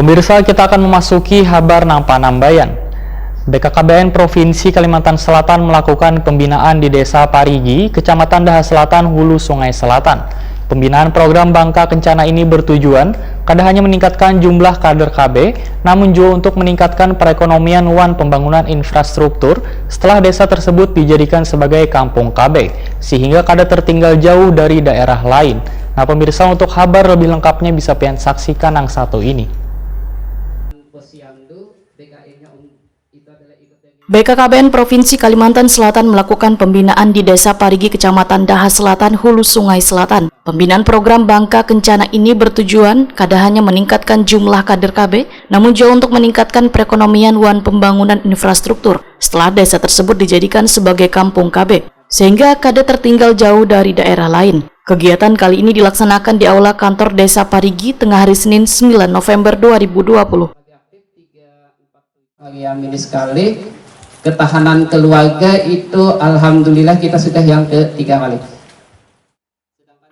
Pemirsa, kita akan memasuki Habar nang Panambayan. BKKBN Provinsi Kalimantan Selatan melakukan pembinaan di Desa Parigi, Kecamatan Daha Selatan, Hulu Sungai Selatan. Pembinaan program Bangka Kencana ini bertujuan kada hanya meningkatkan jumlah kader KB, namun juga untuk meningkatkan perekonomian wan pembangunan infrastruktur setelah desa tersebut dijadikan sebagai kampung KB, sehingga kada tertinggal jauh dari daerah lain. Nah pemirsa, untuk kabar lebih lengkapnya bisa pian saksikan yang satu ini. BKKBN Provinsi Kalimantan Selatan melakukan pembinaan di Desa Parigi, Kecamatan Daha Selatan, Hulu Sungai Selatan. Pembinaan program Bangka Kencana ini bertujuan kada hanya meningkatkan jumlah kader KB, namun juga untuk meningkatkan perekonomian wan pembangunan infrastruktur setelah desa tersebut dijadikan sebagai kampung KB, sehingga kada tertinggal jauh dari daerah lain. Kegiatan kali ini dilaksanakan di Aula Kantor Desa Parigi tengah hari Senin 9 November 2020. Ini sekali. Ketahanan keluarga itu alhamdulillah kita sudah yang ketiga kali.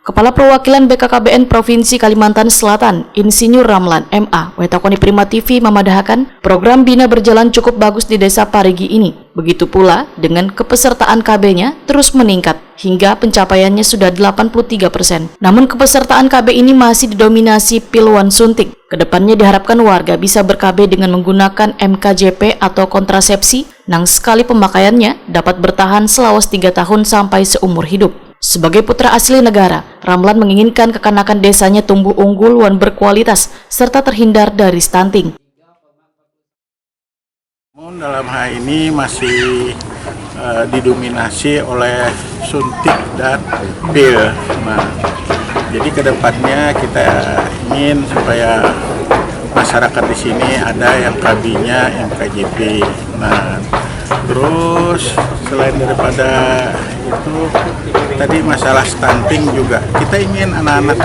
Kepala Perwakilan BKKBN Provinsi Kalimantan Selatan, Insinyur Ramlan MA, Wetakoni Prima TV memadahakan program Bina berjalan cukup bagus di Desa Parigi ini. Begitu pula dengan kepesertaan KB-nya terus meningkat hingga pencapaiannya sudah 83%. Namun kepesertaan KB ini masih didominasi pilwan suntik. Kedepannya diharapkan warga bisa ber-KB dengan menggunakan MKJP atau kontrasepsi, nang sekali pemakaiannya dapat bertahan selawas 3 tahun sampai seumur hidup. Sebagai putra asli negara, Ramlan menginginkan kekanakan desanya tumbuh unggul dan berkualitas, serta terhindar dari stunting. Dalam hal ini masih didominasi oleh suntik dan pil. Nah, jadi kedepannya kita ingin supaya masyarakat di sini ada yang KB-nya MKJP. Nah, terus selain daripada itu tadi masalah stunting juga kita ingin anak-anak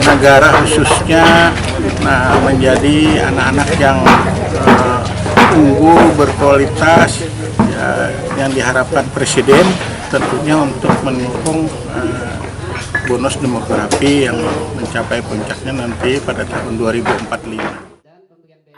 negara khususnya menjadi anak-anak yang unggul berkualitas ya, yang diharapkan Presiden tentunya untuk mendukung bonus demografi yang mencapai puncaknya nanti pada tahun 2045.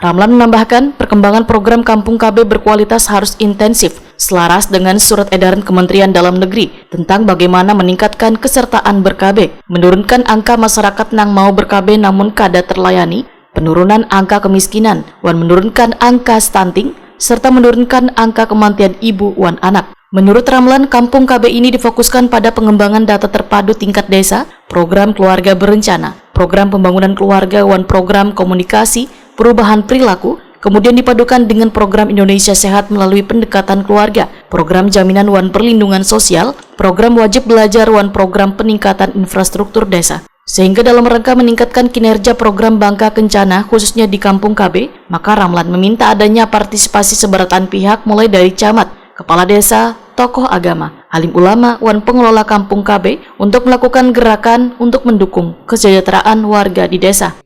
Ramlan menambahkan, perkembangan program Kampung KB berkualitas harus intensif, selaras dengan surat edaran Kementerian Dalam Negeri tentang bagaimana meningkatkan kesertaan ber-KB, menurunkan angka masyarakat yang mau ber-KB namun kada terlayani, penurunan angka kemiskinan, dan menurunkan angka stunting, serta menurunkan angka kematian ibu dan anak. Menurut Ramlan, Kampung KB ini difokuskan pada pengembangan data terpadu tingkat desa, program keluarga berencana, program pembangunan keluarga, dan program komunikasi, perubahan perilaku, kemudian dipadukan dengan program Indonesia Sehat melalui pendekatan keluarga, program jaminan wan perlindungan sosial, program wajib belajar wan program peningkatan infrastruktur desa. Sehingga dalam rangka meningkatkan kinerja program Bangka Kencana khususnya di Kampung KB, maka Ramlan meminta adanya partisipasi sebaratan pihak mulai dari camat, kepala desa, tokoh agama, alim ulama, wan pengelola Kampung KB untuk melakukan gerakan untuk mendukung kesejahteraan warga di desa.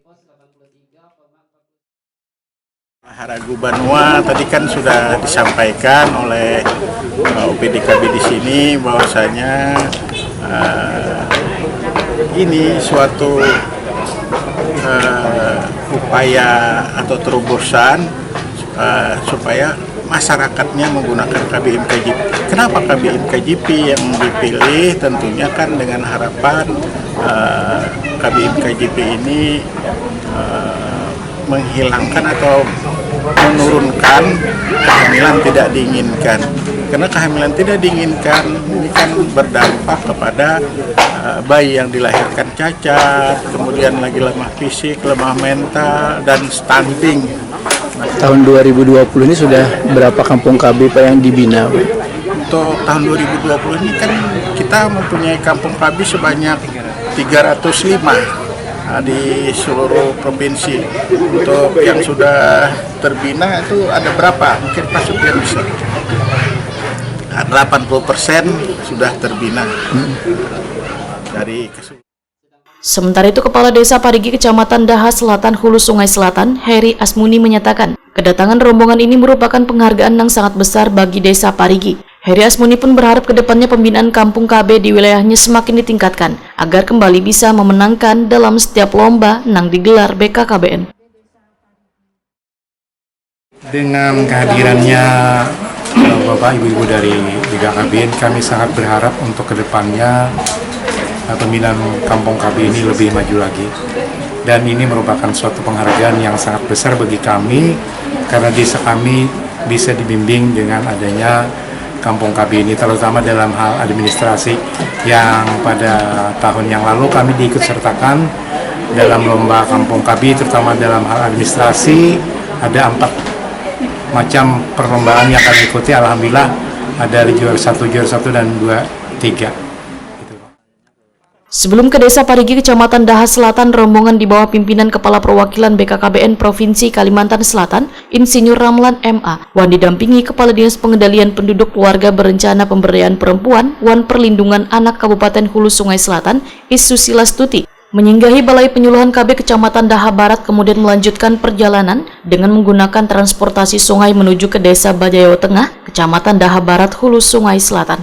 Haragu Banua tadi kan sudah disampaikan oleh OPDKB di sini bahwasanya ini suatu upaya atau terobosan supaya masyarakatnya menggunakan KBM-KJP. Kenapa KBM-KJP yang dipilih? Tentunya kan dengan harapan KBM-KJP ini menghilangkan atau menurunkan kehamilan tidak diinginkan. Karena kehamilan tidak diinginkan ini kan berdampak kepada bayi yang dilahirkan cacat, kemudian lagi lemah fisik, lemah mental, dan stunting. Tahun 2020 ini sudah berapa kampung KB Pak yang dibina? Untuk tahun 2020 ini kan kita mempunyai kampung KB sebanyak 305 di seluruh provinsi. Untuk yang sudah terbina itu ada berapa? Mungkin Pak Supian bisa. 80% sudah terbina dari keseluruhan. Sementara itu, Kepala Desa Parigi Kecamatan Daha Selatan, Hulu Sungai Selatan, Heri Asmuni menyatakan, kedatangan rombongan ini merupakan penghargaan yang sangat besar bagi Desa Parigi. Heri Asmuni pun berharap kedepannya pembinaan Kampung KB di wilayahnya semakin ditingkatkan, agar kembali bisa memenangkan dalam setiap lomba yang digelar BKKBN. Dengan kehadirannya Bapak Ibu-Ibu dari BKKBN, kami sangat berharap untuk kedepannya pembinaan Kampung KB ini lebih maju lagi. Dan ini merupakan suatu penghargaan yang sangat besar bagi kami, karena desa kami bisa dibimbing dengan adanya Kampung KB ini, terutama dalam hal administrasi yang pada tahun yang lalu kami diikut sertakan dalam lomba Kampung KB, terutama dalam hal administrasi. Ada 4 macam perlombaan yang kami ikuti. Alhamdulillah ada juara 1, dan 2, 3. Sebelum ke Desa Parigi, Kecamatan Daha Selatan, rombongan di bawah pimpinan Kepala Perwakilan BKKBN Provinsi Kalimantan Selatan, Insinyur Ramlan MA, Wan didampingi Kepala Dinas Pengendalian Penduduk Keluarga Berencana Pemberdayaan Perempuan, Wan Perlindungan Anak Kabupaten Hulu Sungai Selatan, Susila Stuti, menyinggahi Balai Penyuluhan KB Kecamatan Daha Barat, kemudian melanjutkan perjalanan dengan menggunakan transportasi sungai menuju ke Desa Bajayo Tengah, Kecamatan Daha Barat, Hulu Sungai Selatan.